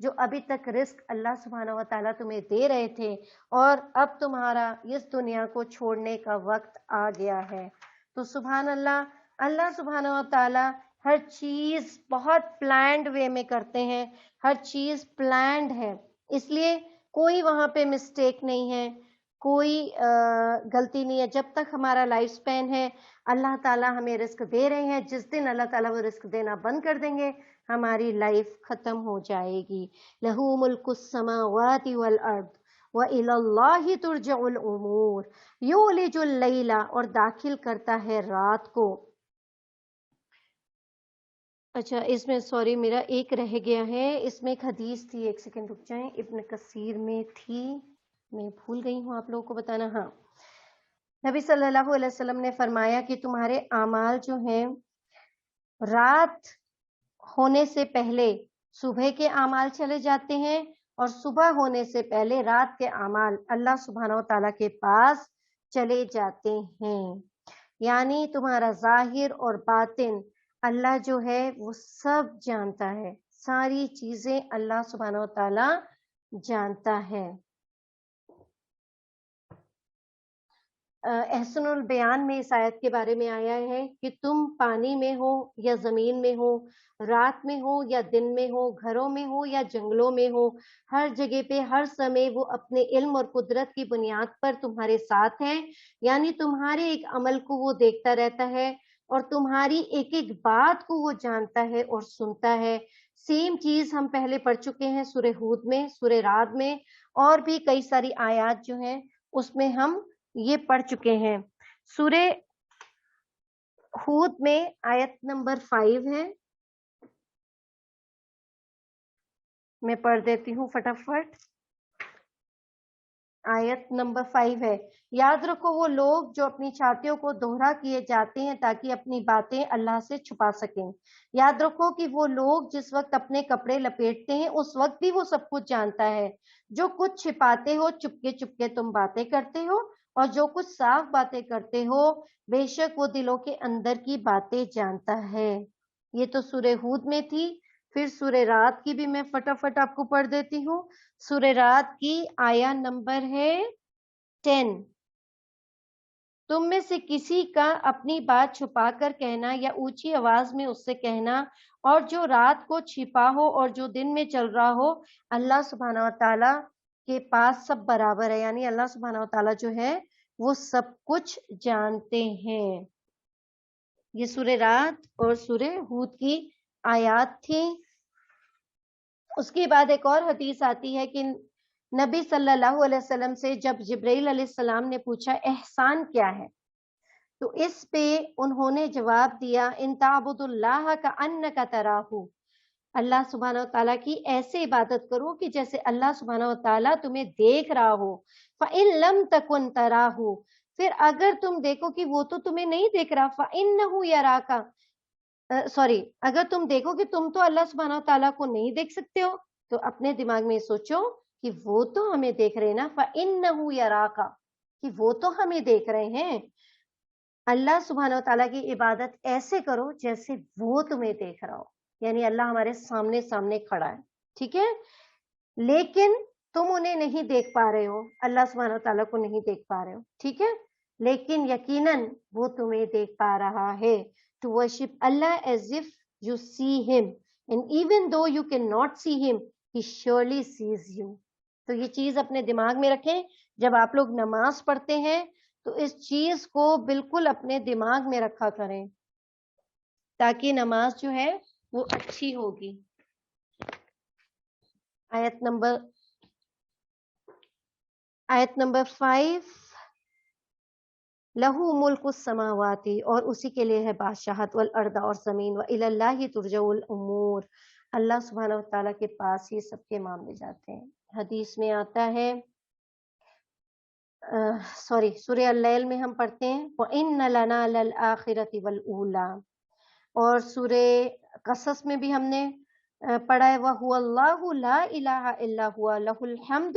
جو ابھی تک رزق اللہ سبحانہ و تعالیٰ تمہیں دے رہے تھے اور اب تمہارا اس دنیا کو چھوڑنے کا وقت آ گیا ہے۔ تو سبحان اللہ، اللہ سبحانہ و تعالیٰ ہر چیز بہت پلانڈ وے میں کرتے ہیں، ہر چیز پلانڈ ہے، اس لیے کوئی وہاں پہ مسٹیک نہیں ہے، کوئی غلطی نہیں ہے۔ جب تک ہمارا لائف سپین ہے اللہ تعالیٰ ہمیں رزق دے رہے ہیں، جس دن اللہ تعالیٰ وہ رزق دینا بند کر دیں گے ہماری لائف ختم ہو جائے گی۔ لَهُ مُلْكُ السَّمَاوَاتِ وَالْأَرْضِ وَإِلَى اللَّهِ تُرْجَعُ الْأُمُورُ يُولِجُ اللَّيْلَ، اور داخل کرتا ہے رات کو۔ اچھا، اس میں سوری میرا ایک رہ گیا ہے، اس میں ایک حدیث تھی، ایک سیکنڈ رک جائیں، ابن کثیر میں تھی، میں بھول گئی ہوں آپ لوگوں کو بتانا۔ ہاں، نبی صلی اللہ علیہ وسلم نے فرمایا کہ تمہارے اعمال جو ہیں رات ہونے سے پہلے صبح کے اعمال چلے جاتے ہیں، اور صبح ہونے سے پہلے رات کے اعمال اللہ سبحانہ و تعالیٰ کے پاس چلے جاتے ہیں۔ یعنی تمہارا ظاہر اور باطن اللہ جو ہے وہ سب جانتا ہے، ساری چیزیں اللہ سبحانہ و تعالیٰ جانتا ہے۔ احسن البیان میں اس آیت کے بارے میں آیا ہے کہ تم پانی میں ہو یا زمین میں ہو، رات میں ہو یا دن میں ہو، گھروں میں ہو یا جنگلوں میں ہو، ہر جگہ پہ ہر سمے وہ اپنے علم اور قدرت کی بنیاد پر تمہارے ساتھ ہیں، یعنی تمہارے ایک عمل کو وہ دیکھتا رہتا ہے اور تمہاری ایک ایک بات کو وہ جانتا ہے اور سنتا ہے۔ سیم چیز ہم پہلے پڑھ چکے ہیں سورہ ہود میں، سورہ رعد میں، اور بھی کئی ساری آیات جو ہیں اس میں ہم یہ پڑھ چکے ہیں۔ سورہ ہود میں آیت نمبر 5 ہے، میں پڑھ دیتی ہوں فٹافٹ۔ آیت نمبر 5 ہے، یاد رکھو وہ لوگ جو اپنی چھاتیوں کو دوہرا کیے جاتے ہیں تاکہ اپنی باتیں اللہ سے چھپا سکیں۔ یاد رکھو کہ وہ لوگ جس وقت اپنے کپڑے لپیٹتے ہیں اس وقت بھی وہ سب کچھ جانتا ہے۔ جو کچھ چھپاتے ہو چپکے چپکے تم باتیں کرتے ہو، اور جو کچھ صاف باتیں کرتے ہو بے شک وہ دلوں کے اندر کی باتیں جانتا ہے۔ یہ تو سورہ ہود میں تھی۔ پھر سورہ رات کی بھی میں فٹافٹ آپ کو پڑھ دیتی ہوں۔ سورہ رات کی آیا نمبر ہے 10۔ تم میں سے کسی کا اپنی بات چھپا کر کہنا یا اونچی آواز میں اس سے کہنا، اور جو رات کو چھپا ہو اور جو دن میں چل رہا ہو، اللہ سبحانہ و تعالیٰ کے پاس سب برابر ہے، یعنی اللہ سبحانہ و تعالیٰ جو ہے وہ سب کچھ جانتے ہیں۔ یہ سورہ رات اور سورہ ہود کی آیات تھی۔ اس کے بعد ایک اور حدیث آتی ہے کہ نبی صلی اللہ علیہ وسلم سے جب جبرائیل علیہ السلام نے پوچھا احسان کیا ہے، تو اس پہ انہوں نے جواب دیا ان تعبد اللہ کأنک تراہ، اللہ سبحانہ و تعالیٰ کی ایسے عبادت کرو کہ جیسے اللہ سبحانہ و تعالیٰ تمہیں دیکھ رہا ہو۔ فَإِن لَمْ تَكُنْ تَرَاهُ، پھر اگر تم دیکھو کہ وہ تو تمہیں نہیں دیکھ رہا، فَإِنَّهُ يَرَاكَ، سوری، اگر تم دیکھو کہ تم تو اللہ سبحانہ و تعالیٰ کو نہیں دیکھ سکتے ہو، تو اپنے دماغ میں سوچو کہ وہ تو ہمیں دیکھ رہے ہیں نا، فَإِنَّهُ يَرَاكَ، کہ وہ تو ہمیں دیکھ رہے ہیں۔ اللہ سبحانہ و تعالیٰ کی عبادت ایسے کرو جیسے وہ تمہیں دیکھ رہا ہو، یعنی اللہ ہمارے سامنے سامنے کھڑا ہے، ٹھیک ہے، لیکن تم انہیں نہیں دیکھ پا رہے ہو، اللہ سبحانہ و تعالیٰ کو نہیں دیکھ پا رہے ہو، ٹھیک ہے، لیکن یقیناً وہ تمہیں دیکھ پا رہا ہے۔ To worship Allah as if you see him, and even though you cannot see him, he surely sees you۔ تو یہ چیز اپنے دماغ میں رکھیں، جب آپ لوگ نماز پڑھتے ہیں تو اس چیز کو بالکل اپنے دماغ میں رکھا کریں تاکہ نماز جو ہے وہ اچھی ہوگی۔ آیت نمبر 5، لہو ملک السماوات، اور اسی کے لیے ہے بادشاہت، والارض، اور زمین، وإلی اللہ ترجع الامور، اللہ سبحانہ و تعالیٰ کے پاس یہ سب کے معاملے جاتے ہیں۔ حدیث میں آتا ہے، سورہ اللیل میں ہم پڑھتے ہیں وَإِنَّ لَنَا لَلْآخِرَةِ وَالْأُولَى، اور سورہ قصص میں بھی ہم نے پڑھا ہے وَهُوَ اللَّهُ لَا إِلَهَ إِلَّا هُوَ لَهُ الْحَمْدُ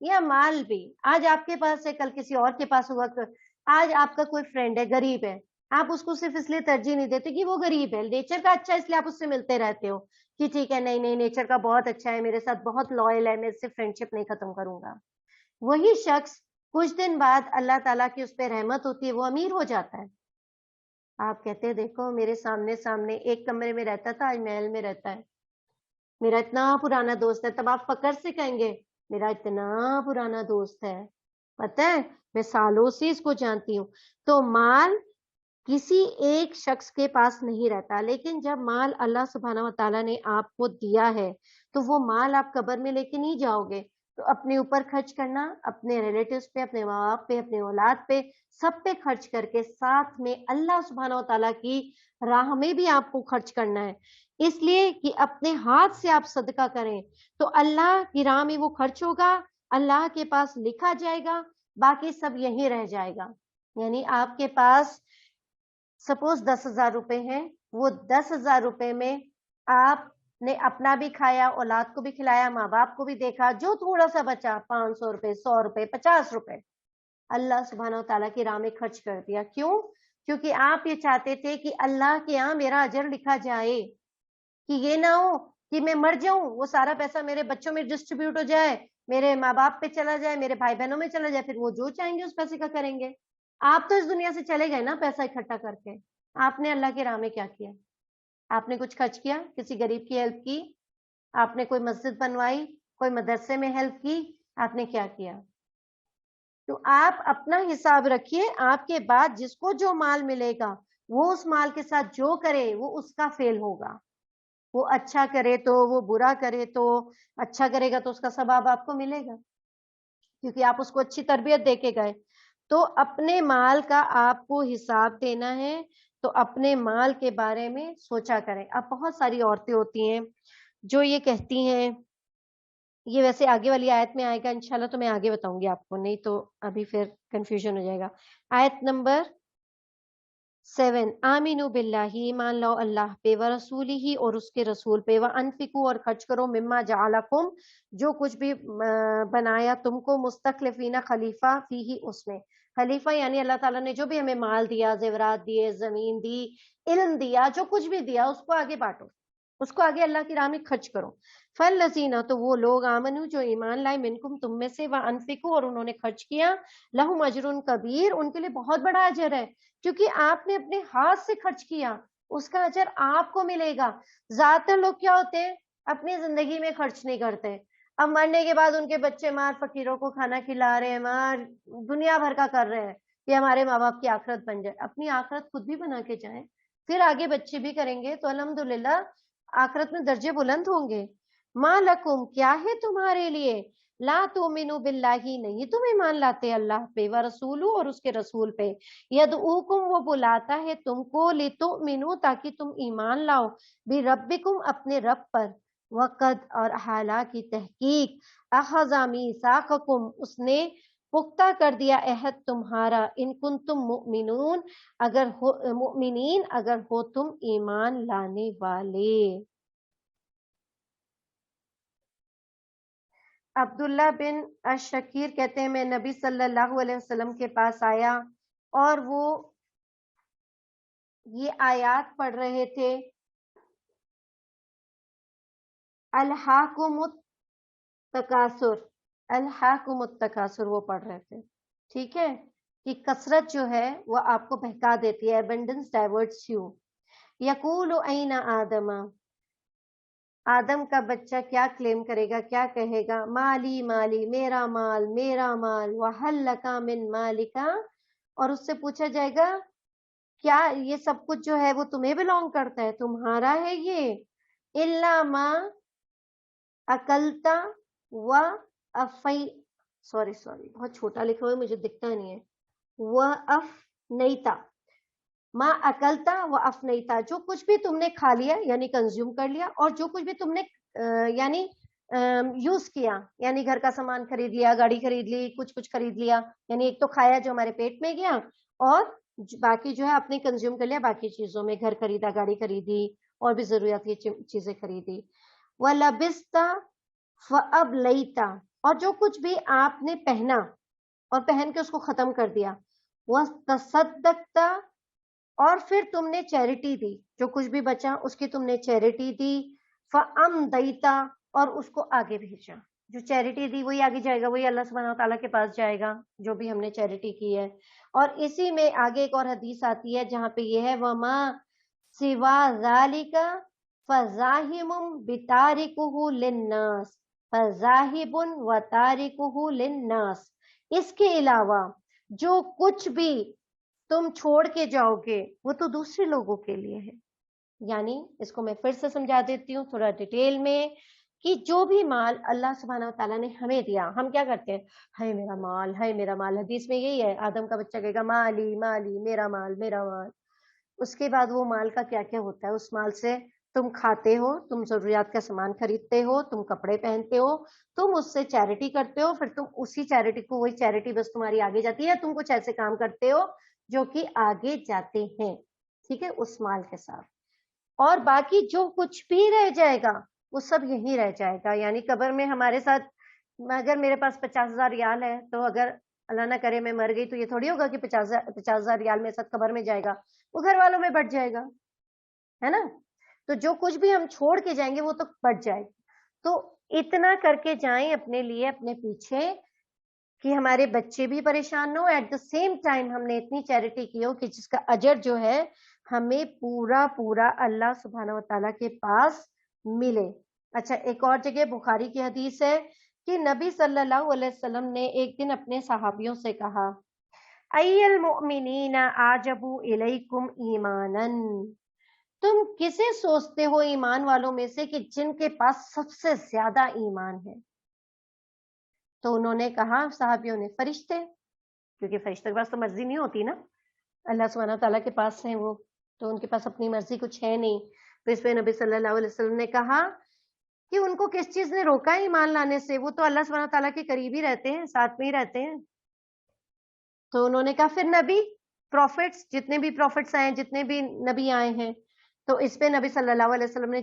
یا مال بھی. آج آپ کے پاس ہے کل کسی اور کے پاس ہوگا. آج آپ کا کوئی فرینڈ ہے غریب ہے, آپ اس کو صرف اس لیے ترجیح نہیں دیتے کہ وہ غریب ہے, نیچر کا اچھا اس لیے آپ اس سے ملتے رہتے ہو کہ ٹھیک ہے نہیں نہیں نیچر کا بہت اچھا ہے, میرے ساتھ بہت لوئل ہے, میں اس سے فرینڈ شپ نہیں ختم کروں گا. وہی شخص کچھ دن بعد اللہ تعالیٰ کی اس پہ رحمت ہوتی ہے, وہ امیر ہو جاتا ہے. آپ کہتے ہیں دیکھو میرے سامنے سامنے ایک کمرے میں رہتا تھا, آج محل میں رہتا ہے, میرا اتنا پرانا دوست ہے. تب آپ فخر سے کہیں گے میرا اتنا پرانا دوست ہے, پتہ ہے میں سالوں سے اس کو جانتی ہوں. تو مال کسی ایک شخص کے پاس نہیں رہتا, لیکن جب مال اللہ سبحانہ و تعالیٰ نے آپ کو دیا ہے تو وہ مال آپ قبر میں لے کے نہیں جاؤ گے. تو اپنے اوپر خرچ کرنا, اپنے ریلیٹیوز پہ, اپنے ماں باپ پہ, اپنے اولاد پہ, سب پہ خرچ کر کے ساتھ میں اللہ سبحانہ و تعالیٰ کی راہ میں بھی آپ کو خرچ کرنا ہے. اس لیے کہ اپنے ہاتھ سے آپ صدقہ کریں تو اللہ کی راہ میں وہ خرچ ہوگا, اللہ کے پاس لکھا جائے گا, باقی سب یہیں رہ جائے گا. یعنی آپ کے پاس سپوز 10,000 روپے ہیں, وہ 10,000 روپے میں آپ نے اپنا بھی کھایا, اولاد کو بھی کھلایا, ماں باپ کو بھی دیکھا, جو تھوڑا سا بچا 500 روپے, 100 روپے, 50 روپے اللہ سبحانہ و تعالیٰ کی راہ میں خرچ کر دیا. کیوں؟ کیونکہ آپ یہ چاہتے تھے کہ اللہ کے یہاں میرا اجر لکھا جائے, کہ یہ نہ ہو کہ میں مر جاؤں, وہ سارا پیسہ میرے بچوں میں ڈسٹریبیوٹ ہو جائے, میرے ماں باپ پہ چلا جائے, میرے بھائی بہنوں میں چلا جائے, پھر وہ جو چاہیں گے اس پیسے کا کریں گے. آپ تو اس دنیا سے چلے گئے نا پیسہ اکٹھا کر کے, آپ نے اللہ کی راہ میں کیا کیا؟ آپ نے کچھ خرچ کیا, کسی غریب کی ہیلپ کی, آپ نے کوئی مسجد بنوائی, کوئی مدرسے میں ہیلپ کی, آپ نے کیا کیا؟ تو آپ اپنا حساب رکھیے, آپ کے بعد جس کو جو مال ملے گا وہ اس مال کے ساتھ جو کرے وہ اس کا فیل ہوگا. وہ اچھا کرے تو, وہ برا کرے تو, اچھا کرے گا تو اس کا ثواب آپ کو ملے گا کیونکہ آپ اس کو اچھی تربیت دے کے گئے. تو اپنے مال کا آپ کو حساب دینا ہے, تو اپنے مال کے بارے میں سوچا کریں. اب بہت ساری عورتیں ہوتی ہیں جو یہ کہتی ہیں, یہ ویسے آگے والی آیت میں آئے گا انشاءاللہ, تو میں آگے بتاؤں گی آپ کو, نہیں تو ابھی پھر کنفیوژن ہو جائے گا. آیت نمبر 7, آمینو باللہ, ایمان لاؤ اللہ پہ, و رسولی ہی, اور اس کے رسول پہ, و انفقو, اور خرچ کرو, مما جعلکم, جو کچھ بھی بنایا تم کو, مستخلفین, خلیفہ, فیہ, اس میں. خلیفہ یعنی اللہ تعالیٰ نے جو بھی ہمیں مال دیا, زیورات دیے, زمین دی, علم دیا, جو کچھ بھی دیا اس کو آگے بانٹو, اس کو آگے اللہ کی راہ میں خرچ کرو. فالذین, تو وہ لوگ, آمنو, جو ایمان لائے, منکم, تم میں سے, وانفقوا, اور انہوں نے خرچ کیا, لہم اجر کبیر, ان کے لیے بہت بڑا اجر ہے, کیونکہ آپ نے اپنے ہاتھ سے خرچ کیا, اس کا اجر آپ کو ملے گا. زیادہ تر لوگ کیا ہوتے ہیں, اپنی زندگی میں خرچ نہیں کرتے, اب مرنے کے بعد ان کے بچے مار فقیروں کو کھانا کھلا رہے ہیں, مار دنیا بھر کا کر رہے ہیں کہ ہمارے ماں باپ کی آخرت بن جائے. اپنی آخرت خود بھی بنا کے جائیں, پھر آگے بچے بھی کریں گے تو الحمدللہ آخرت میں درجے بلند ہوں گے. ما لکم, کیا ہے تمہارے لیے, لا تؤمنوا باللہ, نہیں تم ایمان لاتے اللہ پہ, و رسولو, اور اس کے رسول پہ, یدعوکم, وہ بلاتا ہے تم کو, لتؤمنوا, تاکہ تم ایمان لاؤ, بربکم, اپنے رب پر, وقد, اور حالانکہ تحقیق, اخذ میثاقکم, اس نے پختہ کر دیا عہد تمہارا, ان کنتم مؤمنون, اگر ہو مؤمنین, اگر ہو تم ایمان لانے والے. عبداللہ بن الشقیر کہتے ہیں میں نبی صلی اللہ علیہ وسلم کے پاس آیا اور وہ یہ آیات پڑھ رہے تھے, الہاکم التکاثر, الہاکم التکاثر, وہ پڑھ رہے تھے, ٹھیک ہے, کہ کثرت جو ہے وہ آپ کو بہکا دیتی ہے, abundance diverts you. یقول این آدم, آدم کا بچہ کیا کلیم کرے گا, کیا کہے گا, مالی مالی, میرا مال, میرا مال, وَهَلْ لَكَ مِن مَالِكَ, اور اس سے پوچھا جائے گا کیا یہ سب کچھ جو ہے وہ تمہیں بلونگ کرتا ہے, تمہارا ہے یہ, إِلَّا مَا أَكَلْتَ وَأَفَّيْ, سوری بہت چھوٹا لکھا ہوا ہے مجھے دکھتا نہیں ہے, وَأَفْنَيْتَ, ما اکلتا و افنیتا, جو کچھ بھی تم نے کھا لیا یعنی کنزیوم کر لیا, اور جو کچھ بھی تم نے یعنی یوز کیا, یعنی گھر کا سامان خرید لیا, گاڑی خرید لی, کچھ خرید لیا, یعنی ایک تو کھایا جو ہمارے پیٹ میں گیا, اور باقی جو ہے اپنے کنزیوم کر لیا باقی چیزوں میں, گھر خریدا, گاڑی خریدی, اور بھی ضروریات کی چیزیں خریدی. وَلَبِسْتَ فَأَبْلَيْتَ, اور جو کچھ بھی آپ نے پہنا اور پہن کے اس کو ختم کر دیا، وَتَصَدَّقْتَ، اور پھر تم نے چیریٹی دی، جو کچھ بھی بچا اس کی تم نے چیریٹی دی، فَأَمْدَيْتَ، اور اس کو آگے بھیجا، جو چیریٹی دی وہی آگے جائے گا، وہی اللہ سبحانہ وتعالیٰ کے پاس جائے گا جو بھی ہم نے چیریٹی کی ہے. اور اسی میں آگے ایک اور حدیث آتی ہے جہاں پہ یہ ہے وَمَا سِوَا ذَلِكَ فَزَاحِمٌ بِتَارِكُهُ لِلنَّاسِ فَزَاحِبٌ وَتَارِكُهُ لِلنَّاسِ، اس کے علاوہ جو کچھ بھی تم چھوڑ کے جاؤ گے وہ تو دوسرے لوگوں کے لیے ہے. یعنی اس کو میں پھر سے سمجھا دیتی ہوں تھوڑا ڈیٹیل میں، کہ جو بھی مال اللہ سبحانہ و تعالیٰ نے ہمیں دیا، ہم کیا کرتے ہیں، ہائے میرا مال، ہائے میرا مال. حدیث میں یہی ہے، آدم کا بچہ کہے گا مالی مالی، میرا مال میرا مال. اس کے بعد وہ مال کا کیا کیا ہوتا ہے، اس مال سے تم کھاتے ہو، تم ضروریات کا سامان خریدتے ہو، تم کپڑے پہنتے ہو، تم اس سے چیریٹی کرتے ہو، پھر تم اسی چیریٹی کو، وہی چیریٹی بس تمہاری آگے جاتی ہے، تم کچھ ایسے کام کرتے ہو جو کہ آگے جاتے ہیں، ٹھیک ہے، اس مال کے ساتھ. اور باقی جو کچھ بھی رہ جائے گا وہ سب یہی رہ جائے گا. یعنی قبر میں ہمارے ساتھ، اگر میرے پاس 50,000 ریال ہے تو اگر اللہ نہ کرے میں مر گئی تو یہ تھوڑی ہوگا کہ 50,000 ریال میرے ساتھ قبر میں جائے گا، وہ گھر والوں میں بٹ جائے گا، ہے نا. تو جو کچھ بھی ہم چھوڑ کے جائیں گے وہ تو بٹ جائے گا. تو اتنا کر کے جائیں اپنے لیے، اپنے پیچھے، کہ ہمارے بچے بھی پریشان نہ ہو، ایٹ دا سیم ٹائم ہم نے اتنی چیریٹی کی ہو کہ جس کا اجر جو ہے ہمیں پورا پورا اللہ سبحانہ و تعالیٰ کے پاس ملے. اچھا، ایک اور جگہ بخاری کی حدیث ہے کہ نبی صلی اللہ علیہ وسلم نے ایک دن اپنے صحابیوں سے کہا، ای المؤمنین اعجب الیکم ایمانا، تم کسے سوچتے ہو ایمان والوں میں سے کہ جن کے پاس سب سے زیادہ ایمان ہے؟ تو انہوں نے کہا، صحابیوں نے، فرشتے، کیونکہ فرشتے کے پاس تو مرضی نہیں ہوتی نا، اللہ سبحانہ تعالیٰ کے پاس ہیں وہ، تو ان کے پاس اپنی مرضی کچھ ہے نہیں. تو اس پہ نبی صلی اللہ علیہ وسلم نے کہا کہ ان کو کس چیز نے روکا ہے ایمان لانے سے، وہ تو اللہ سبحانہ تعالیٰ کے قریب ہی رہتے ہیں، ساتھ میں ہی رہتے ہیں. تو انہوں نے کہا پھر نبی، پروفٹس، جتنے بھی پروفٹس آئے ہیں، جتنے بھی نبی آئے ہیں. تو اس پہ نبی صلی اللہ علیہ وسلم نے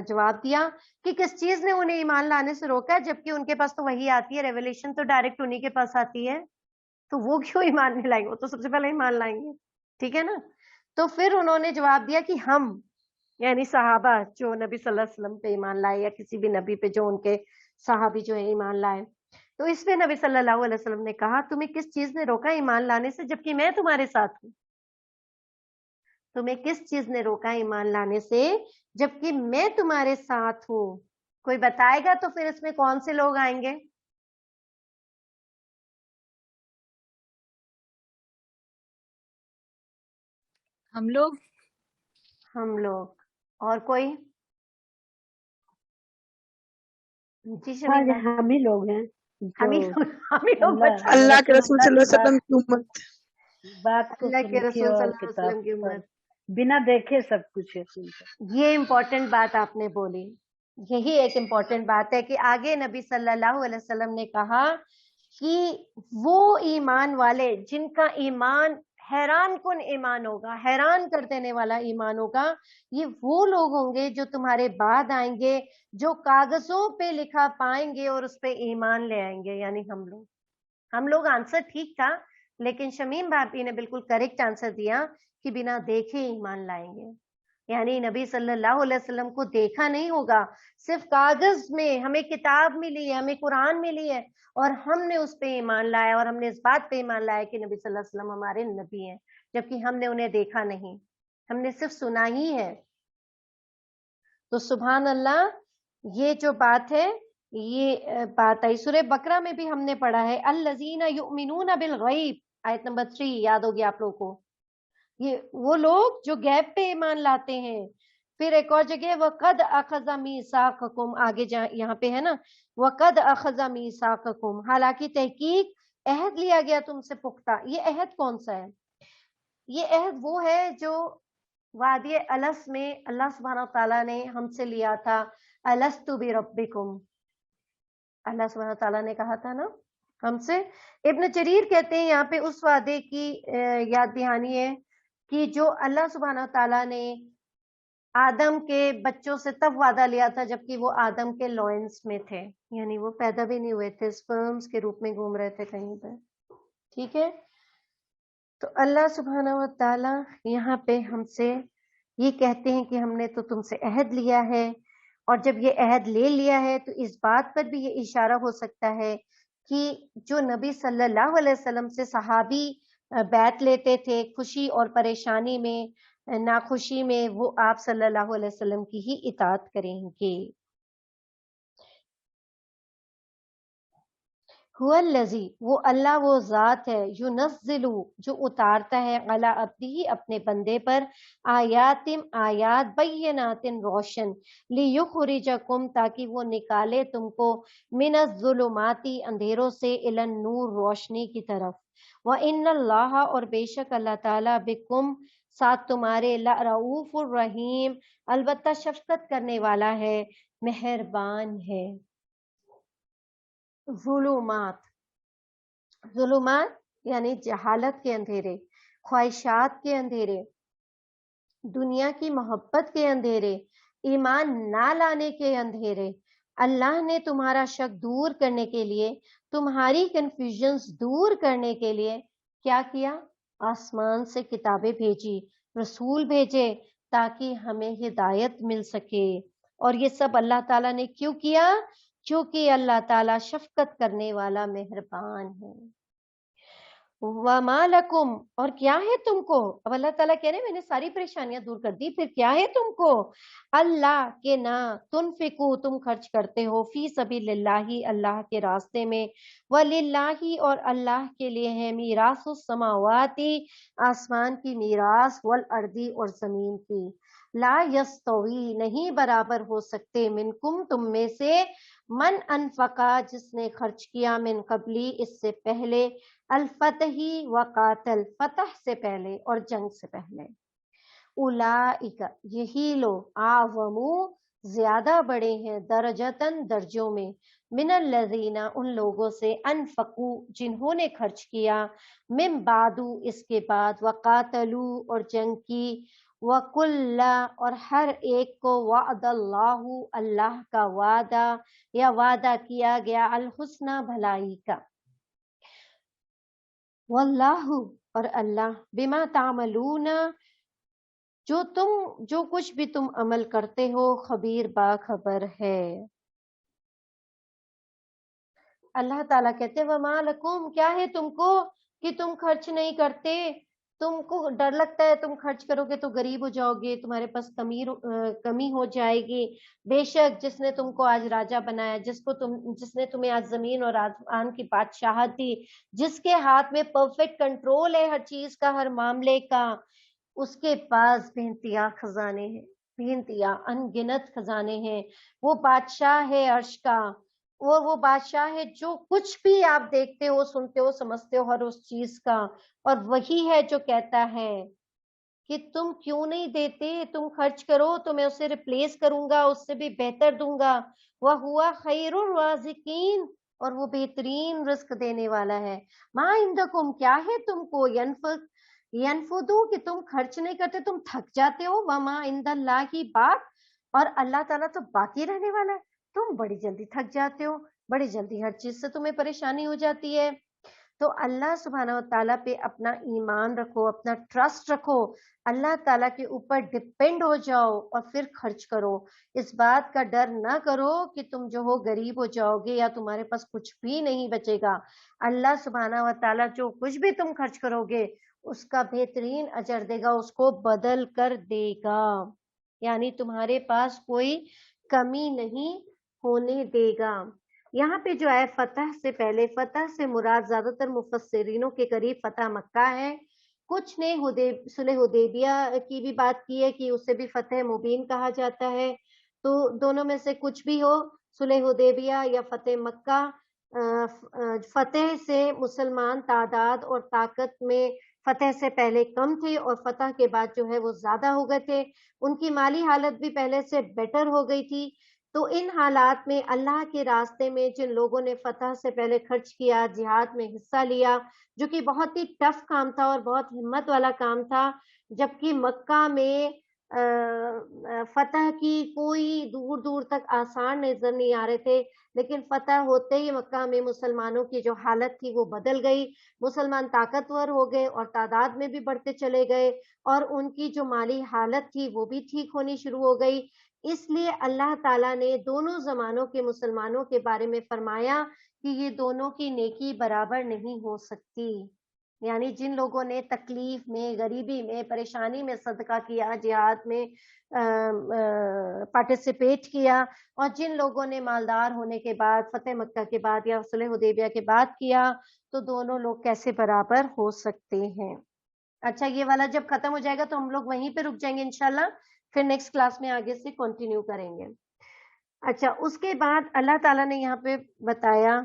جواب دیا کہ کس چیز نے انہیں ایمان لانے سے روکا ہے، جبکہ ان کے پاس تو وہی آتی ہے، ریویلیشن تو ڈائریکٹ انہی کے پاس آتی ہے، تو وہ کیوں ایمان نہیں لائیں گے، وہ تو سب سے پہلے ایمان لائیں گے، ٹھیک ہے نا. تو پھر انہوں نے جواب دیا کہ ہم، یعنی صحابہ جو نبی صلی اللہ علیہ وسلم پہ ایمان لائے، یا کسی بھی نبی پہ جو ان کے صحابی جو ہے ایمان لائے. تو اس پہ نبی صلی اللہ علیہ وسلم نے کہا، تمہیں کس چیز نے روکا ایمان لانے سے جبکہ میں تمہارے ساتھ ہوں؟ تمہیں کس چیز نے روکا ایمان لانے سے جبکہ میں تمہارے ساتھ ہوں؟ کوئی بتائے گا تو پھر اس میں کون سے لوگ آئیں گے؟ ہم لوگ. ہم لوگ. اور کوئی؟ جی شمیم بھائی. ہم ہی لوگ ہیں ہم ہی جو لوگ بچ اللہ کے رسول صلی اللہ علیہ وسلم کی امت. بات کو اللہ کے سنتی رسول صلی اور اللہ علیہ کتاب وسلم کی پر امت. بنا دیکھے سب کچھ ہے سنتے. یہ امپورٹنٹ بات آپ نے بولی، یہی ایک امپورٹنٹ بات ہے کہ آگے نبی صلی اللہ علیہ وسلم نے کہا کہ وہ ایمان والے جن کا ایمان حیران کن ایمان ہوگا، حیران کر دینے والا ایمان ہوگا، یہ وہ لوگ ہوں گے جو تمہارے بعد آئیں گے، جو کاغذوں پہ لکھا پائیں گے اور اس پہ ایمان لے آئیں گے. یعنی ہم لوگ آنسر ٹھیک تھا، لیکن شمیم بھابی نے بالکل کریکٹ آنسر دیا کہ بنا دیکھے ایمان لائیں گے. یعنی نبی صلی اللہ علیہ وسلم کو دیکھا نہیں ہوگا، صرف کاغذ میں ہمیں کتاب ملی ہے، ہمیں قرآن ملی ہے، اور ہم نے اس پہ ایمان لایا، اور ہم نے اس بات پہ ایمان لایا کہ نبی صلی اللہ علیہ وسلم ہمارے نبی ہیں، جبکہ ہم نے انہیں دیکھا نہیں، ہم نے صرف سنا ہی ہے. تو سبحان اللہ، یہ جو بات ہے، یہ بات آئی سورہ بقرہ میں بھی ہم نے پڑھا ہے، الذین یؤمنون بالغیب، آیت نمبر 3 یاد ہوگی آپ لوگوں کو، یہ وہ لوگ جو غیب پہ ایمان لاتے ہیں. پھر ایک اور جگہ وَقَدْ أَخَذَ مِيثَاقَكُمْ، آگے یہاں پہ ہے نا، وَقَدْ أَخَذَ مِيثَاقَكُمْ، حالانکہ تحقیق عہد لیا گیا تم سے پختہ. یہ عہد کون سا ہے؟ یہ عہد وہ ہے جو وادی الس میں اللہ سبحانہ تعالیٰ نے ہم سے لیا تھا، الست بربکم، اللہ سبحانہ تعالیٰ نے کہا تھا نا ہم سے. ابن جریر کہتے ہیں یہاں پہ اس وعدے کی یاد دہانی ہے کہ جو اللہ سبحانہ تعالیٰ نے آدم کے بچوں سے تب وعدہ لیا تھا جبکہ وہ آدم کے لوئنس میں تھے، یعنی وہ پیدا بھی نہیں ہوئے تھے، سپرمز کے روپ میں گھوم رہے تھے کہیں پہ. ٹھیک ہے، تو اللہ سبحانہ و تعالی یہاں پہ ہم سے یہ کہتے ہیں کہ ہم نے تو تم سے عہد لیا ہے، اور جب یہ عہد لے لیا ہے تو اس بات پر بھی یہ اشارہ ہو سکتا ہے کہ جو نبی صلی اللہ علیہ وسلم سے صحابی بیعت لیتے تھے خوشی اور پریشانی میں، ناخوشی میں، وہ آپ صلی اللہ علیہ وسلم کی ہی اطاعت کریں گے. هو الذی، وہ اللہ وہ ذات ہے، ینزل، جو اتارتا ہے، علی عبدہ، اپنے بندے پر، آیات بینات روشن، لیخرجکم، تاکہ وہ نکالے تم کو، من الظلمات، اندھیروں سے، الی النور، روشنی کی طرف. وَإِنَّ اللَّهَ، اور بے شک اللہ تعالیٰ، بکم، ساتھ تمہارے، لرؤوف الرحیم، البتہ شفقت کرنے والا ہے، مہربان ہے. ظلمات، ظلمات یعنی جہالت کے اندھیرے، خواہشات کے اندھیرے، دنیا کی محبت کے اندھیرے، ایمان نہ لانے کے اندھیرے. اللہ نے تمہارا شک دور کرنے کے لیے، تمہاری کنفیوژنز دور کرنے کے لیے کیا کیا؟ آسمان سے کتابیں بھیجی، رسول بھیجے، تاکہ ہمیں ہدایت مل سکے. اور یہ سب اللہ تعالیٰ نے کیوں کیا؟ کیونکہ اللہ تعالیٰ شفقت کرنے والا مہربان ہے. وَمَا لَكُمْ، اور کیا ہے تم کو؟ اب اللہ تعالیٰ کہہ رہے ہیں میں نے ساری پریشانیاں دور کر دی، پھر کیا ہے تم کو؟ اللہ کے نہ تنفقو، تم خرچ کرتے ہو، فی سبیل اللہ، اللہ کے راستے میں، وَلِلَّهِ، اور اللہ کے لیے ہے، میراث السماوات، آسمان کی میراث، والارض، اور زمین کی. لا یستوی، نہیں برابر ہو سکتے، منکم، تم میں سے، من انفقا، جس نے خرچ کیا، من قبلی، اس سے پہلے، الفتحی، وقاتل، فتح سے پہلے اور جنگ سے پہلے. اولئک، یہی لوگ، اعظم، زیادہ بڑے ہیں، درجتاً، درجوں میں، من الذین، ان لوگوں سے، انفقوا، جنہوں نے خرچ کیا، من بعد، اس کے بعد، وقاتلوا، اور جنگ کی، وکل، اور ہر ایک کو، وعد اللہ، اللہ کا وعدہ یا وعدہ کیا گیا، الحسنى، بھلائی کا. واللہ، اور اللہ، بما تعملون، جو کچھ بھی تم عمل کرتے ہو، خبیر، باخبر ہے. اللہ تعالیٰ کہتے ہیں وَمَا لَكُمْ، کیا ہے تم کو کہ تم خرچ نہیں کرتے؟ تم کو ڈر لگتا ہے تم خرچ کرو گے تو غریب ہو جاؤ گے، تمہارے پاس کمی ہو جائے گی. بے شک جس نے تم کو آج راجہ بنایا، جس نے تمہیں آج زمین اور آسمان کی بادشاہت دی، جس کے ہاتھ میں پرفیکٹ کنٹرول ہے ہر چیز کا، ہر معاملے کا، اس کے پاس بے انتہا خزانے ہیں، بے انتہا ان گنت خزانے ہیں. وہ بادشاہ ہے عرش کا، وہ بادشاہ ہے جو کچھ بھی آپ دیکھتے ہو، سنتے ہو، سمجھتے ہو، ہر اس چیز کا. اور وہی ہے جو کہتا ہے کہ تم کیوں نہیں دیتے، تم خرچ کرو تو میں اسے ریپلیس کروں گا، اس سے بھی بہتر دوں گا. وَهُوَ خَيْرُ الرَّازِقِينَ، اور وہ بہترین رزق دینے والا ہے. مَا عِندَكُمْ، کیا ہے تم کو، ینفدو، کہ تم خرچ نہیں کرتے، تم تھک جاتے ہو. وَمَا عِندَ اللَّهِ باق، اور اللہ تعالیٰ تو باقی رہنے والا ہے. تم بڑی جلدی تھک جاتے ہو، بڑی جلدی ہر چیز سے تمہیں پریشانی ہو جاتی ہے. تو اللہ سبحانہ و تعالیٰ پہ اپنا ایمان رکھو، اپنا ٹرسٹ رکھو، اللہ تعالیٰ کے اوپر ڈپینڈ ہو جاؤ، اور پھر خرچ کرو. اس بات کا ڈر نہ کرو کہ تم جو ہو غریب ہو جاؤ گے یا تمہارے پاس کچھ بھی نہیں بچے گا. اللہ سبحانہ و تعالیٰ جو کچھ بھی تم خرچ کرو گے اس کا بہترین اجر دے گا، اس کو بدل کر دے گا، یعنی تمہارے پاس کوئی کمی نہیں ہونے دے گا. یہاں پہ جو ہے فتح سے پہلے، فتح سے مراد زیادہ تر مفسرینوں کے قریب فتح مکہ ہے. کچھ نے صلح حدیبیہ کی بھی بات کی ہے کہ اسے بھی فتح مبین کہا جاتا ہے. تو دونوں میں سے کچھ بھی ہو، صلح حدیبیہ یا فتح مکہ، فتح سے مسلمان تعداد اور طاقت میں فتح سے پہلے کم تھے، اور فتح کے بعد جو ہے وہ زیادہ ہو گئے تھے. ان کی مالی حالت بھی پہلے سے بیٹر ہو گئی تھی. تو ان حالات میں اللہ کے راستے میں جن لوگوں نے فتح سے پہلے خرچ کیا، جہاد میں حصہ لیا، جو کہ بہت ہی ٹف کام تھا اور بہت ہمت والا کام تھا، جبکہ مکہ میں فتح کی کوئی دور دور تک آسان نظر نہیں آ رہے تھے، لیکن فتح ہوتے ہی مکہ میں مسلمانوں کی جو حالت تھی وہ بدل گئی. مسلمان طاقتور ہو گئے اور تعداد میں بھی بڑھتے چلے گئے، اور ان کی جو مالی حالت تھی وہ بھی ٹھیک ہونی شروع ہو گئی. اس لیے اللہ تعالیٰ نے دونوں زمانوں کے مسلمانوں کے بارے میں فرمایا کہ یہ دونوں کی نیکی برابر نہیں ہو سکتی. یعنی جن لوگوں نے تکلیف میں، غریبی میں، پریشانی میں صدقہ کیا، جہاد میں پارٹیسپیٹ کیا، اور جن لوگوں نے مالدار ہونے کے بعد، فتح مکہ کے بعد یا صلح حدیبیہ کے بعد کیا، تو دونوں لوگ کیسے برابر ہو سکتے ہیں. اچھا، یہ والا جب ختم ہو جائے گا تو ہم لوگ وہیں پہ رک جائیں گے انشاءاللہ، پھر نیکسٹ کلاس میں آگے سے کنٹینیو کریں گے. اچھا، اس کے بعد اللہ تعالیٰ نے یہاں پہ بتایا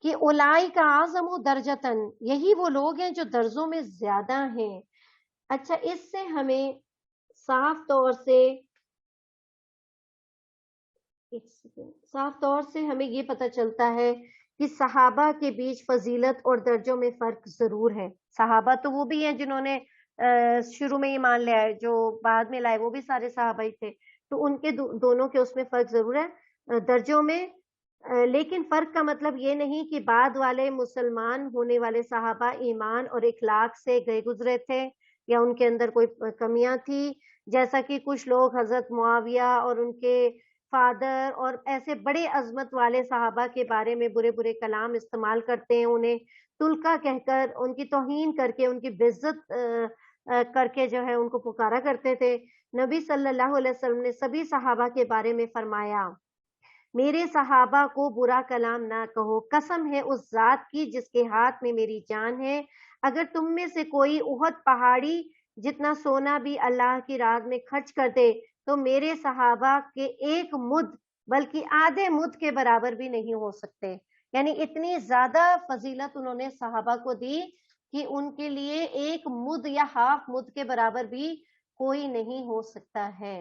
کہ اولئک اعظم درجتاً، یہی وہ لوگ ہیں جو درجوں میں زیادہ ہیں. اچھا، اس سے ہمیں صاف طور سے ہمیں یہ پتہ چلتا ہے کہ صحابہ کے بیچ فضیلت اور درجوں میں فرق ضرور ہے. صحابہ تو وہ بھی ہیں جنہوں نے شروع میں ایمان لے آئے، جو بعد میں لائے وہ بھی سارے صحابہ ہی تھے، تو ان کے دونوں کے اس میں فرق ضرور ہے درجوں میں. لیکن فرق کا مطلب یہ نہیں کہ بعد والے مسلمان ہونے والے صحابہ ایمان اور اخلاق سے گئے گزرے تھے یا ان کے اندر کوئی کمیاں تھی، جیسا کہ کچھ لوگ حضرت معاویہ اور ان کے فادر اور ایسے بڑے عظمت والے صحابہ کے بارے میں برے برے کلام استعمال کرتے ہیں، انہیں تلکا کہہ کر، ان کی توہین کر کے، ان کی بےعزت کر کے جو ہے ان کو پکارا کرتے تھے. نبی صلی اللہ علیہ وسلم نے سبھی صحابہ کے بارے میں فرمایا، میرے صحابہ کو برا کلام نہ کہو، قسم ہے اس ذات کی جس کے ہاتھ میں میری جان ہے، اگر تم میں سے کوئی احد پہاڑی جتنا سونا بھی اللہ کی راہ میں خرچ کر دے تو میرے صحابہ کے ایک مد بلکہ آدھے مد کے برابر بھی نہیں ہو سکتے. یعنی اتنی زیادہ فضیلت انہوں نے صحابہ کو دی کہ ان کے لیے ایک مد یا ہاف مد کے برابر بھی کوئی نہیں ہو سکتا ہے.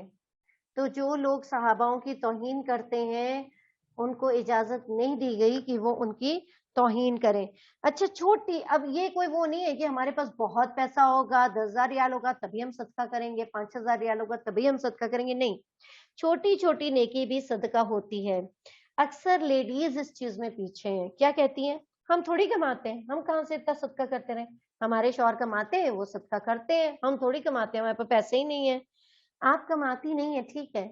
تو جو لوگ صحاباؤں کی توہین کرتے ہیں ان کو اجازت نہیں دی گئی کہ وہ ان کی توہین کریں. اچھا، چھوٹی، اب یہ کوئی وہ نہیں ہے کہ ہمارے پاس بہت پیسہ ہوگا، 10,000 ریال ہوگا تبھی ہم صدقہ کریں گے، 5,000 ریال ہوگا تبھی ہم صدقہ کریں گے. نہیں، چھوٹی چھوٹی نیکی بھی صدقہ ہوتی ہے. اکثر لیڈیز اس چیز میں پیچھے ہیں. کیا کہتی ہیں؟ ہم تھوڑی کماتے ہیں، ہم کہاں سے اتنا صدقہ کرتے رہیں، ہمارے شوہر کماتے ہیں وہ صدقہ کرتے ہیں، ہم تھوڑی کماتے ہیں، ہمارے پاس پیسے ہی نہیں ہیں. آپ کماتی نہیں ہے ٹھیک ہے،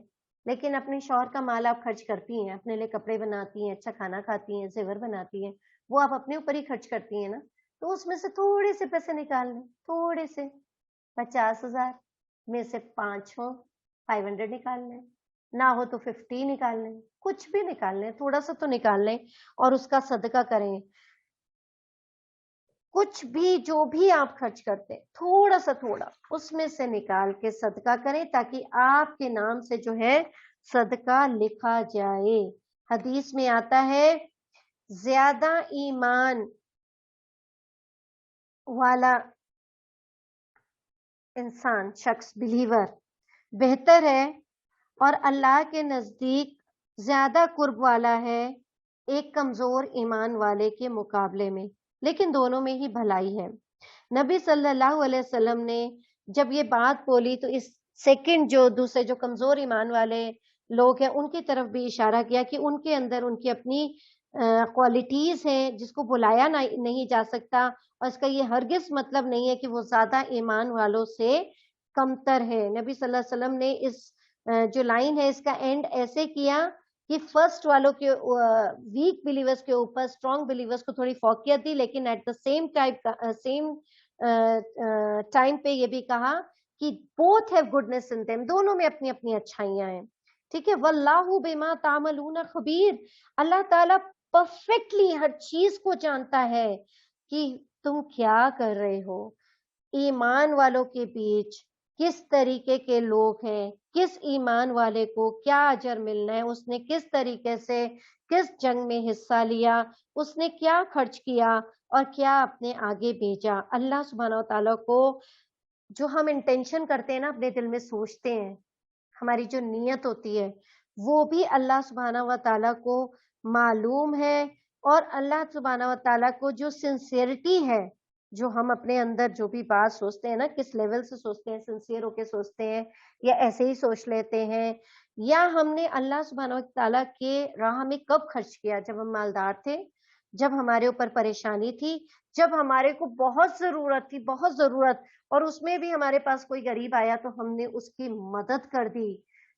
لیکن اپنے شوہر کا مال آپ خرچ کرتی ہیں، اپنے لیے کپڑے بناتی ہیں، اچھا کھانا کھاتی ہیں، زیور بناتی ہیں، وہ آپ اپنے اوپر ہی خرچ کرتی ہیں نا. تو اس میں سے تھوڑے سے پیسے نکال لیں، تھوڑے سے 50,000 میں سے 5 ہو 500 نکال لیں، نہ ہو تو 50 نکال لیں، کچھ بھی نکال لیں، تھوڑا سا تو نکال لیں اور اس کا صدقہ کریں. کچھ بھی جو بھی آپ خرچ کرتے تھوڑا سا تھوڑا اس میں سے نکال کے صدقہ کریں تاکہ آپ کے نام سے جو ہے صدقہ لکھا جائے. حدیث میں آتا ہے زیادہ ایمان والا انسان، شخص، بلیور بہتر ہے اور اللہ کے نزدیک زیادہ قرب والا ہے ایک کمزور ایمان والے کے مقابلے میں، لیکن دونوں میں ہی بھلائی ہے. نبی صلی اللہ علیہ وسلم نے جب یہ بات بولی تو اس سیکنڈ جو دوسرے جو کمزور ایمان والے لوگ ہیں ان کی طرف بھی اشارہ کیا کہ ان کے اندر ان کی اپنی کوالٹیز ہیں جس کو بلایا نہیں جا سکتا، اور اس کا یہ ہرگز مطلب نہیں ہے کہ وہ زیادہ ایمان والوں سے کمتر ہے. نبی صلی اللہ علیہ وسلم نے اس جو لائن ہے اس کا اینڈ ایسے کیا کہ فرسٹ والوں کے ویک بلیورز کے اوپر اسٹرانگ بلیورز کو تھوڑی فوقیت دی، لیکن ایٹ دا سیم ٹائم پہ یہ بھی کہا کہ both have goodness in them, دونوں میں اپنی اپنی اچھائیاں ہیں. ٹھیک ہے، واللہ بما تعملون خبیر، اللہ تعالیٰ پرفیکٹلی ہر چیز کو جانتا ہے کہ تم کیا کر رہے ہو. ایمان والوں کے بیچ کس طریقے کے لوگ ہیں، کس ایمان والے کو کیا اجر ملنا ہے، اس نے کس طریقے سے کس جنگ میں حصہ لیا، اس نے کیا خرچ کیا اور کیا اپنے آگے بھیجا. اللہ سبحانہ و تعالیٰ کو جو ہم انٹینشن کرتے ہیں نا، اپنے دل میں سوچتے ہیں، ہماری جو نیت ہوتی ہے وہ بھی اللہ سبحانہ و تعالیٰ کو معلوم ہے، اور اللہ سبحانہ و تعالیٰ کو جو سنسیئرٹی ہے جو ہم اپنے اندر جو بھی بات سوچتے ہیں نا، کس لیول سے سوچتے ہیں، سنسیئر ہو کے سوچتے ہیں یا ایسے ہی سوچ لیتے ہیں، یا ہم نے اللہ سبحانہ و تعالیٰ کے راہ میں کب خرچ کیا؟ جب ہم مالدار تھے، جب ہمارے اوپر پریشانی تھی، جب ہمارے کو بہت ضرورت تھی، بہت ضرورت، اور اس میں بھی ہمارے پاس کوئی غریب آیا تو ہم نے اس کی مدد کر دی.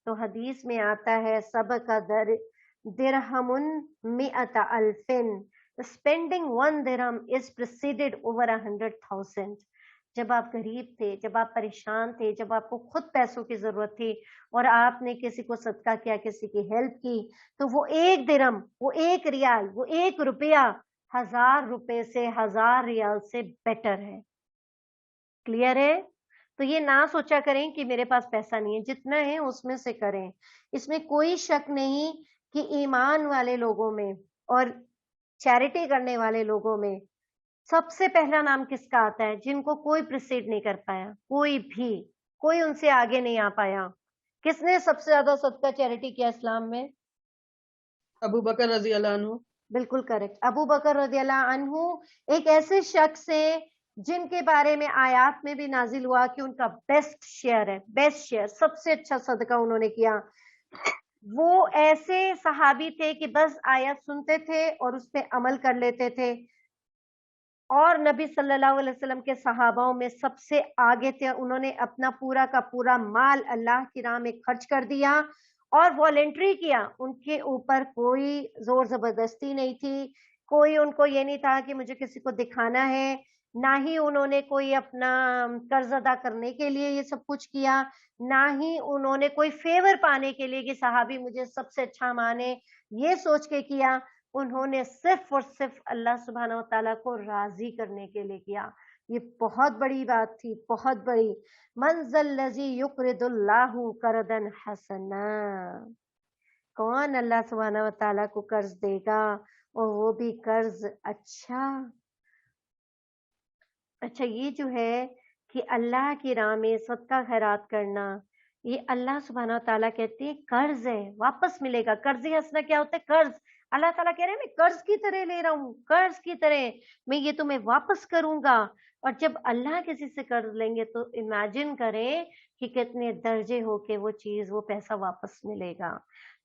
تو حدیث میں آتا ہے سبق درہم مئت الفن، spending one dirham is preceded over 100,000. جب آپ غریب تھے، جب آپ پریشان تھے، جب آپ کو خود پیسوں کی ضرورت تھی اور آپ نے کسی کو صدقہ کیا، کسی کی ہیلپ کی، تو وہ ایک درہم، وہ ایک ریال، وہ ایک روپیہ 1000 روپے سے، 1000 ریال سے بیٹر ہے. کلیئر ہے؟ تو یہ نہ سوچا کریں کہ میرے پاس پیسہ نہیں ہے، جتنا ہے اس میں سے کریں. اس میں کوئی شک نہیں کہ ایمان والے لوگوں میں اور چیریٹی کرنے والے لوگوں میں سب سے پہلا نام کس کا آتا ہے؟ جن کو کوئی پریسیڈ نہیں کر پایا، کوئی بھی، کوئی ان سے آگے نہیں آ پایا. کس نے سب سے زیادہ صدقہ چیریٹی کیا اسلام میں؟ ابو بکر رضی اللہ عنہ. بالکل کریکٹ. ابو بکر رضی اللہ عنہ ایک ایسے شخص ہیں جن کے بارے میں آیات میں بھی نازل ہوا کہ ان کا بیسٹ شیئر ہے، بیسٹ شیئر، سب سے اچھا صدقہ انہوں نے کیا. وہ ایسے صحابی تھے کہ بس آیت سنتے تھے اور اس پہ عمل کر لیتے تھے، اور نبی صلی اللہ علیہ وسلم کے صحاباؤں میں سب سے آگے تھے. انہوں نے اپنا پورا کا پورا مال اللہ کی راہ میں خرچ کر دیا اور والنٹری کیا. ان کے اوپر کوئی زور زبردستی نہیں تھی، کوئی ان کو یہ نہیں تھا کہ مجھے کسی کو دکھانا ہے، نہ ہی انہوں نے کوئی اپنا قرض ادا کرنے کے لیے یہ سب کچھ کیا، نہ ہی انہوں نے کوئی فیور پانے کے لیے کہ صحابی مجھے سب سے اچھا مانے، یہ سوچ کے کیا. انہوں نے صرف اور صرف اللہ سبحانہ و تعالیٰ کو راضی کرنے کے لیے کیا. یہ بہت بڑی بات تھی، بہت بڑی. من ذا الذی یقرض اللہ قرضا حسنا، کون اللہ سبحانہ و تعالیٰ کو قرض دے گا اور وہ بھی قرض اچھا. اچھا، یہ جو ہے کہ اللہ کی راہ میں صدقہ خیرات کرنا، یہ اللہ سبحانہ و تعالیٰ کہتے ہیں قرض ہے، واپس ملے گا. قرض حسنہ کیا ہوتا ہے؟ قرض. اللہ تعالیٰ کہہ رہے ہیں میں قرض کی طرح لے رہا ہوں، قرض کی طرح میں یہ تمہیں واپس کروں گا. اور جب اللہ کسی سے قرض لیں گے تو امیجن کریں کہ کتنے درجے ہو کے وہ چیز، وہ پیسہ واپس ملے گا.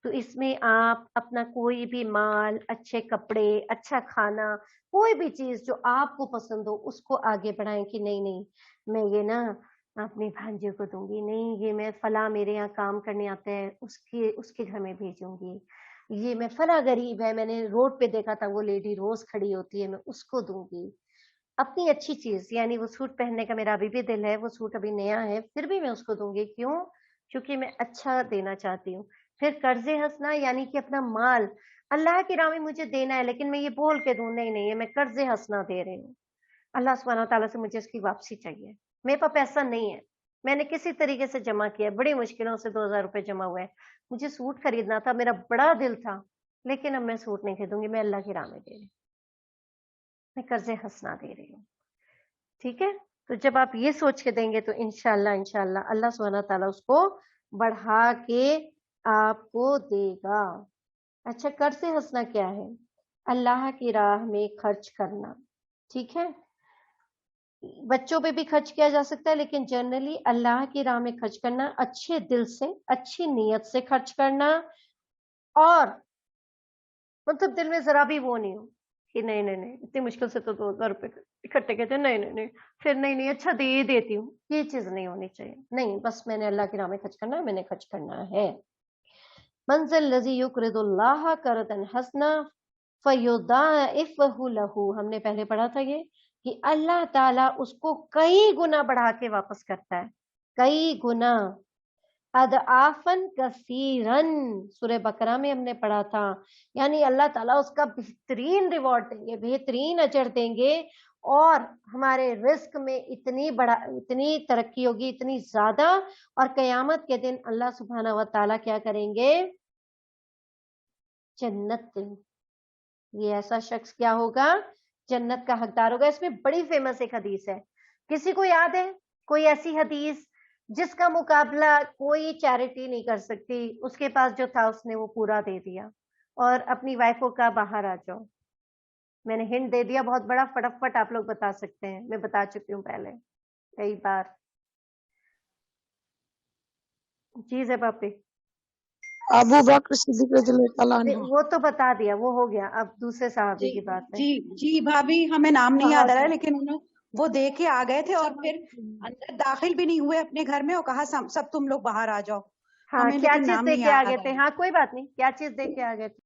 تو اس میں آپ اپنا کوئی بھی مال، اچھے کپڑے، اچھا کھانا، کوئی بھی چیز جو آپ کو پسند ہو اس کو آگے بڑھائیں کہ نہیں نہیں میں یہ نا اپنی بھانجیوں کو دوں گی، نہیں یہ میں فلاں میرے یہاں کام کرنے آتا ہے اس کے گھر میں بھیجوں گی، یہ میں فلاں غریب ہے، میں نے روڈ پہ دیکھا تھا وہ لیڈی روز کھڑی ہوتی ہے، میں اس کو دوں گی. اپنی اچھی چیز، یعنی وہ سوٹ پہننے کا میرا ابھی بھی دل ہے، وہ سوٹ ابھی نیا ہے پھر بھی میں اس کو دوں گی. کیوں؟ کیونکہ میں اچھا دینا چاہتی ہوں. پھر قرض حسنہ یعنی کہ اپنا مال اللہ کی راہ میں مجھے دینا ہے، لیکن میں یہ بول کے دوں نہیں نہیں میں قرض حسنہ دے رہی ہوں، اللہ سبحانہ تعالیٰ سے مجھے اس کی واپسی چاہیے، میرے پاس پیسہ نہیں ہے، میں نے کسی طریقے سے جمع کیا ہے، بڑی مشکلوں سے 2000 روپے جمع ہوئے، مجھے سوٹ خریدنا تھا، میرا بڑا دل تھا، لیکن اب میں سوٹ نہیں خریدوں گی، میں اللہ کی راہ میں دے رہی ہوں، میں قرض حسنہ دے رہی ہوں. ٹھیک ہے؟ تو جب آپ یہ سوچ کے دیں گے تو انشاءاللہ اللہ سبحانہ تعالیٰ اس کو بڑھا کے آپ کو دے گا. اچھا، قرض حسنہ کیا ہے؟ اللہ کی راہ میں خرچ کرنا. ٹھیک ہے، بچوں پہ بھی خرچ کیا جا سکتا ہے، لیکن جنرلی اللہ کی راہ میں خرچ کرنا، اچھے دل سے، اچھی نیت سے خرچ کرنا، اور مطلب دل میں ذرا بھی وہ نہیں ہو کہ نہیں نہیں نہیں اتنی مشکل سے تو 2000 روپے اکٹھے کہتے ہیں، نہیں نہیں نہیں پھر نہیں نہیں اچھا دے دیتی ہوں، یہ چیز نہیں ہونی چاہیے. نہیں، بس میں نے اللہ کی راہ میں خرچ کرنا ہے، میں نے خرچ کرنا ہے. من ذا الذی یقرض اللہ قرضا حسنا فیضاعفہ لہ، ہم نے پہلے پڑھا تھا یہ کہ اللہ تعالیٰ اس کو کئی گنا بڑھا کے واپس کرتا ہے، کئی گنا. اضعافاً کثیراً، سورہ بقرہ میں ہم نے پڑھا تھا، یعنی اللہ تعالیٰ اس کا بہترین ریوارڈ دیں گے، بہترین اجر دیں گے، اور ہمارے رزق میں اتنی ترقی ہوگی، اتنی زیادہ. اور قیامت کے دن اللہ سبحانہ و تعالیٰ کیا کریں گے؟ جنت دیں. یہ ایسا شخص کیا ہوگا؟ جنت کا حقدار ہوگا. اس میں بڑی فیمس ایک حدیث ہے، کسی کو یاد ہے کوئی ایسی حدیث جس کا مقابلہ کوئی چیریٹی نہیں کر سکتی؟ اس کے پاس جو تھا اس نے وہ پورا دے دیا، اور اپنی وائف کو کہا باہر آ جاؤ. میں نے ہنٹ دے دیا بہت بڑا, فٹافٹ آپ لوگ بتا سکتے ہیں, میں بتا چکی ہوں پہلے کئی بار. چیز ہے پاپی, ابو بکر صدیق رضی اللہ تعالیٰ عنہ. وہ تو بتا دیا, وہ ہو گیا. اب دوسرے صحابی کی بات ہے. جی جی بھابھی, ہمیں نام نہیں یاد آ رہا ہے, بہت- لیکن وہ دیکھ کے آ گئے تھے اور پھر اندر داخل بھی نہیں ہوئے اپنے گھر میں, اور کہا سب تم لوگ باہر آ جاؤ. ہاں, ہمیں کیا لیکن چیز نام دے نہیں کے آ یاد گئے آ تھے؟ رہا. ہاں کوئی بات نہیں, کیا چیز دے کے آ گئے تھے؟